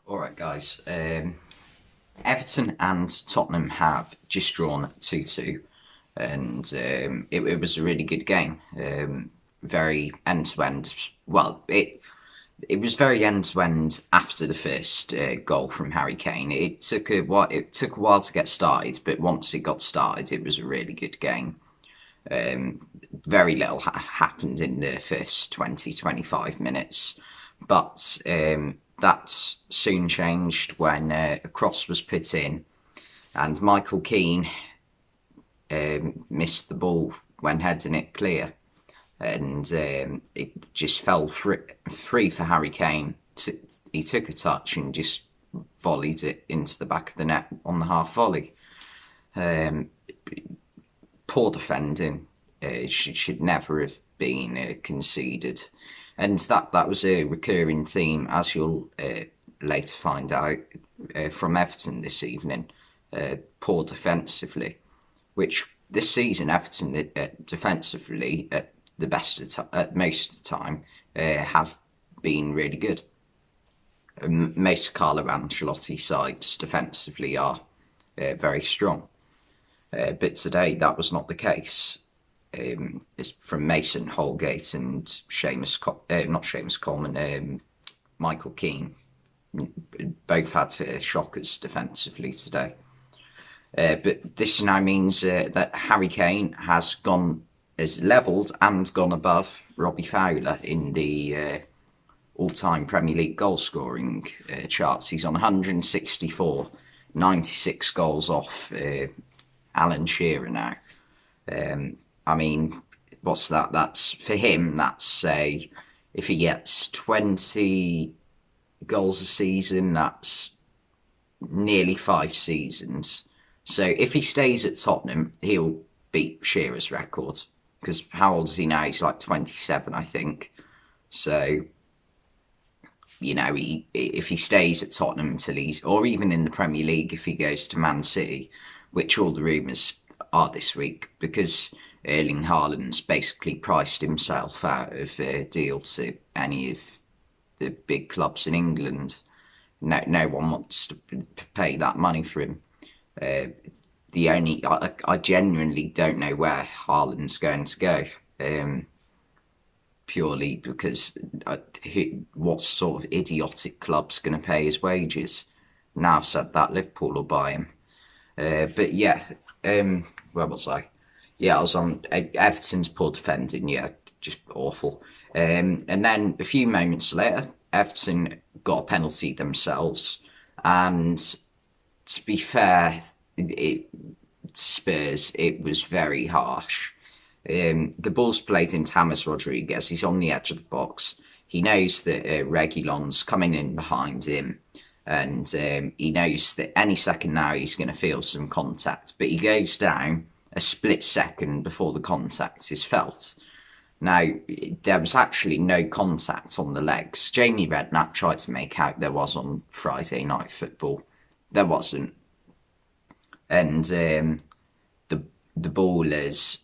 Alright guys, Everton and Tottenham have just drawn 2-2 and it was a really good game. Very end-to-end. Well, it was very end-to-end after the first goal from Harry Kane. It took a while to get started, but once it got started, it was a really good game. Very little happened in the first 20-25 minutes, but that soon changed when a cross was put in and Michael Keane missed the ball when heading it clear, and it just fell free for Harry Kane. He took a touch and just volleyed it into the back of the net on the half volley. Poor defending. Should never have been conceded, and that was a recurring theme, as you'll later find out, from Everton this evening. Poor defensively, which this season Everton defensively at the best at most of the time have been really good. Most Carlo Ancelotti sides defensively are very strong, but today that was not the case. It's from Mason Holgate and not Seamus Coleman, Michael Keane. Both had shockers defensively today. But this now means that Harry Kane has levelled and gone above Robbie Fowler in the all-time Premier League goal-scoring charts. He's on 164, 96 goals off Alan Shearer now. I mean, what's that? That's for him. That's say, if he gets 20 goals a season, that's nearly 5 seasons. So if he stays at Tottenham, he'll beat Shearer's record. Because how old is he now? He's like 27, I think. So, you know, if he stays at Tottenham until or even in the Premier League, if he goes to Man City, which all the rumours are this week, because Erling Haaland's basically priced himself out of a deal to any of the big clubs in England. No one wants to pay that money for him. I genuinely don't know where Haaland's going to go. Purely because what sort of idiotic club's going to pay his wages? Now I've said that, Liverpool will buy him. But yeah, where was I? Yeah, I was on Everton's poor defending. Yeah, just awful. And then a few moments later, Everton got a penalty themselves. And to be fair, Spurs, it was very harsh. The ball's played into James Rodriguez. He's on the edge of the box. He knows that Reguilon's coming in behind him. And he knows that any second now he's going to feel some contact. But he goes down a split second before the contact is felt. Now, there was actually no contact on the legs. Jamie Redknapp tried to make out there was on Friday Night Football. There wasn't. And the ball is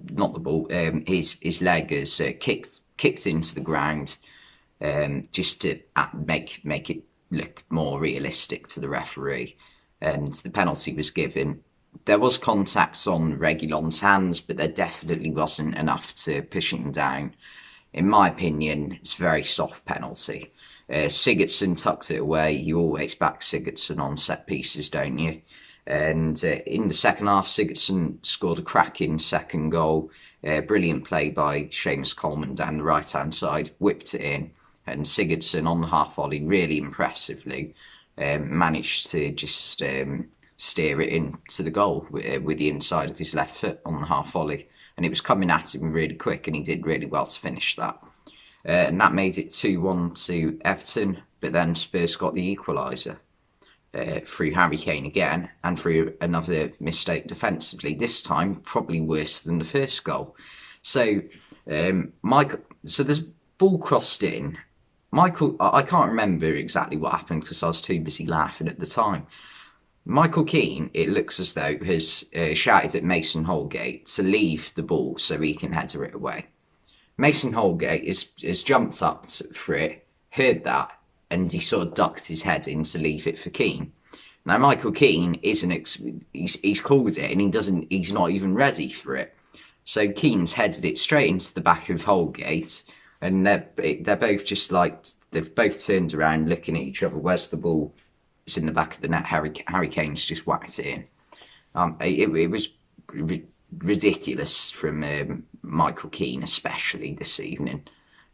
not the ball. His leg is kicked into the ground, just to make it look more realistic to the referee. And the penalty was given. There was contact on Reguilon's hands, but there definitely wasn't enough to push him down. In my opinion, it's a very soft penalty. Sigurdsson tucked it away. You always back Sigurdsson on set pieces, don't you? And in the second half, Sigurdsson scored a cracking second goal. Brilliant play by Seamus Coleman down the right-hand side, whipped it in. And Sigurdsson on the half volley, really impressively, managed to just steer it into the goal with the inside of his left foot on the half volley. And it was coming at him really quick, and he did really well to finish that. And that made it 2-1 to Everton, but then Spurs got the equaliser through Harry Kane again, and through another mistake defensively, this time probably worse than the first goal. So so there's ball crossed in. Michael, I can't remember exactly what happened because I was too busy laughing at the time. Michael Keane, it looks as though, has shouted at Mason Holgate to leave the ball so he can header it away. Mason Holgate has jumped up for it, heard that, and he sort of ducked his head in to leave it for Keane. Now Michael Keane he's called it and he's not even ready for it. So Keane's headed it straight into the back of Holgate, and they're both just like they've both turned around looking at each other. Where's the ball? It's in the back of the net. Harry Kane's just whacked it in. It was ridiculous from Michael Keane, especially this evening.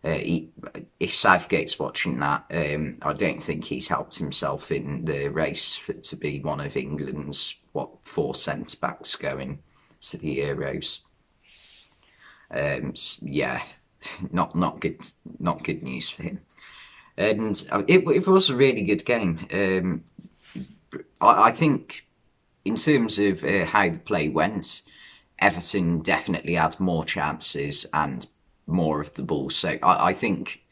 If Southgate's watching that, I don't think he's helped himself in the race to be one of England's 4 centre backs going to the Euros. Yeah, not good news for him. And it was a really good game. I think in terms of how the play went, Everton definitely had more chances and more of the ball. So I think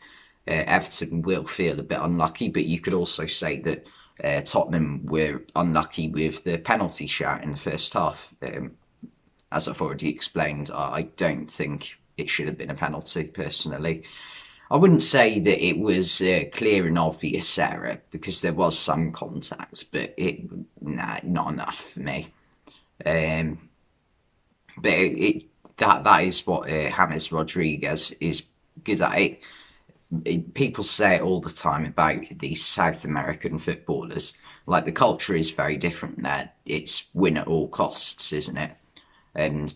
Everton will feel a bit unlucky, but you could also say that Tottenham were unlucky with the penalty shout in the first half. As I've already explained, I don't think it should have been a penalty, personally. I wouldn't say that it was a clear and obvious error, because there was some contact, but not enough for me. But that is what James Rodriguez is good at. People say it all the time about these South American footballers. Like, the culture is very different there. It's win at all costs, isn't it? And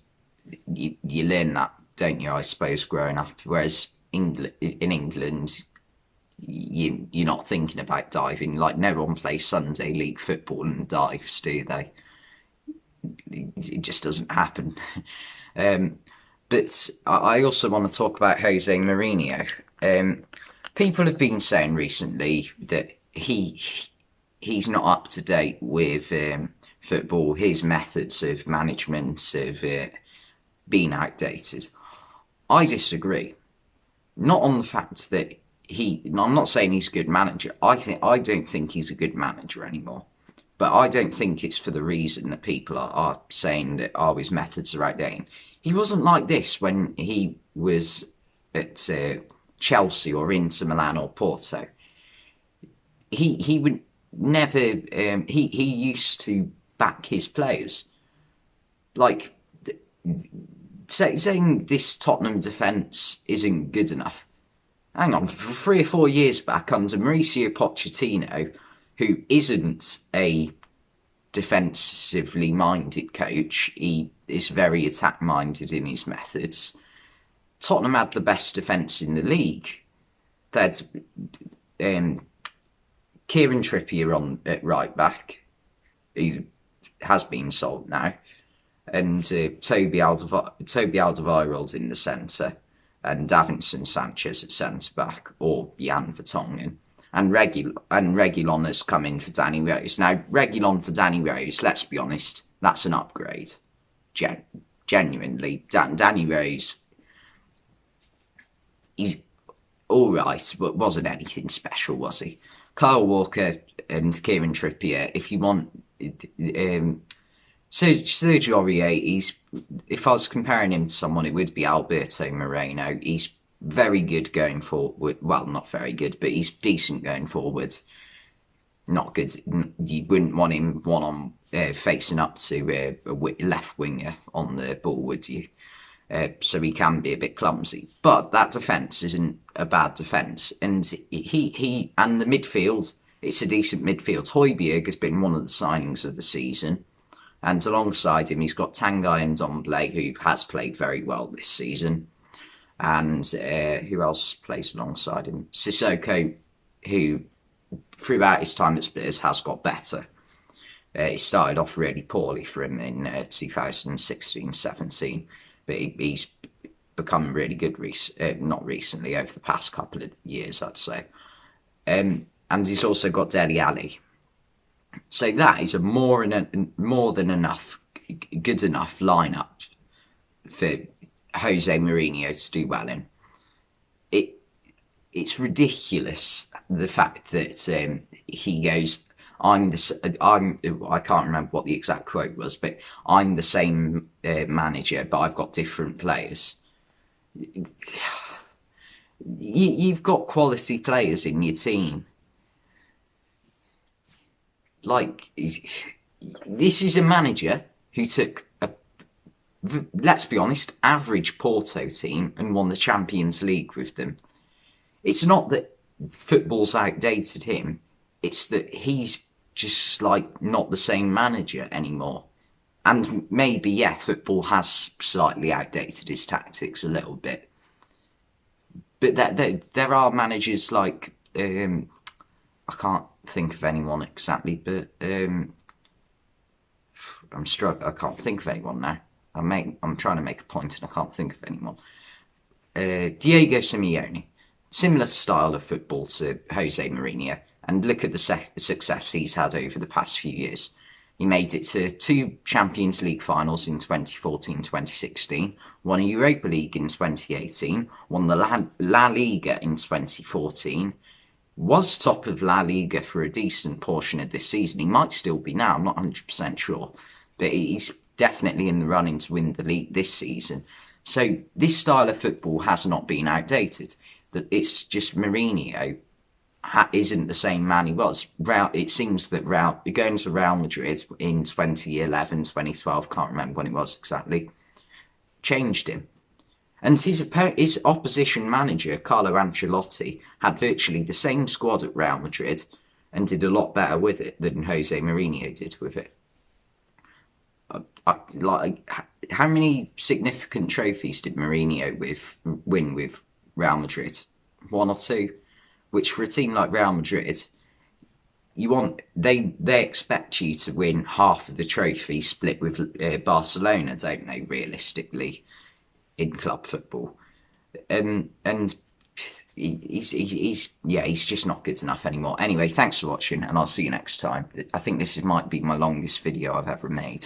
you learn that, don't you, I suppose, growing up. Whereas in England, you're not thinking about diving. Like, no one plays Sunday League football and dives, do they? It just doesn't happen. But I also want to talk about Jose Mourinho. People have been saying recently that he's not up to date with football. His methods of management have been outdated. I disagree. Not on the fact that I'm not saying he's a good manager. I don't think he's a good manager anymore. But I don't think it's for the reason that people are saying that his methods are outdated. He wasn't like this when he was at Chelsea or Inter Milan or Porto. He would never. He used to back his players. Like, saying this Tottenham defence isn't good enough. Hang on, 3 or 4 years back under Mauricio Pochettino, who isn't a defensively minded coach, he is very attack minded in his methods. Tottenham had the best defence in the league. They had Kieran Trippier on at right back. He has been sold now. And Toby Alderweireld in the centre, and Davinson Sanchez at centre back, or Jan Vertonghen. And Reguilon has come in for Danny Rose. Now, Reguilon for Danny Rose, let's be honest, that's an upgrade. Genuinely. Danny Rose, he's all right, but wasn't anything special, was he? Kyle Walker and Kieran Trippier, if you want... Sergio Aurier, if I was comparing him to someone, it would be Alberto Moreno. He's very good going forward. Well, not very good, but he's decent going forward. Not good. You wouldn't want him facing up to a left winger on the ball, would you? So he can be a bit clumsy. But that defence isn't a bad defence. And he and the midfield, it's a decent midfield. Højbjerg has been one of the signings of the season. And alongside him, he's got Tanguy and Ndombele, who has played very well this season. And who else plays alongside him? Sissoko, who throughout his time at Spurs has got better. He started off really poorly for him in 2016-17, but he's become really good not recently, over the past couple of years, I'd say. And he's also got Dele Alli. So that is a more than enough, good enough lineup for Jose Mourinho to do well in. It's ridiculous, the fact that he goes, I can't remember what the exact quote was, but I'm the same manager, but I've got different players. You've got quality players in your team. like, this is a manager who took a, let's be honest, average Porto team and won the Champions League with them. It's not that football's outdated him, it's that he's just like not the same manager anymore. And maybe, yeah, football has slightly outdated his tactics a little bit. But there are managers like, I can't think of anyone exactly, but I'm struggling. I can't think of anyone now. I'm trying to make a point and I can't think of anyone. Diego Simeone, similar style of football to Jose Mourinho, and look at the success he's had over the past few years. He made it to 2 Champions League finals in 2014-2016, won a Europa League in 2018, won the La Liga in 2014, was top of La Liga for a decent portion of this season. He might still be now, I'm not 100% sure, but he's definitely in the running to win the league this season. So this style of football has not been outdated. It's just Mourinho isn't the same man he was. It seems that going to Real Madrid in 2011, 2012, can't remember when it was exactly, changed him. And his opposition manager, Carlo Ancelotti, had virtually the same squad at Real Madrid and did a lot better with it than Jose Mourinho did with it. Like, how many significant trophies did Mourinho win with Real Madrid? 1 or 2? Which for a team like Real Madrid, they expect you to win half of the trophy split with Barcelona, don't they? Realistically, in club football, and he's just not good enough anymore. Anyway, thanks for watching, and I'll see you next time. I think this might be my longest video I've ever made.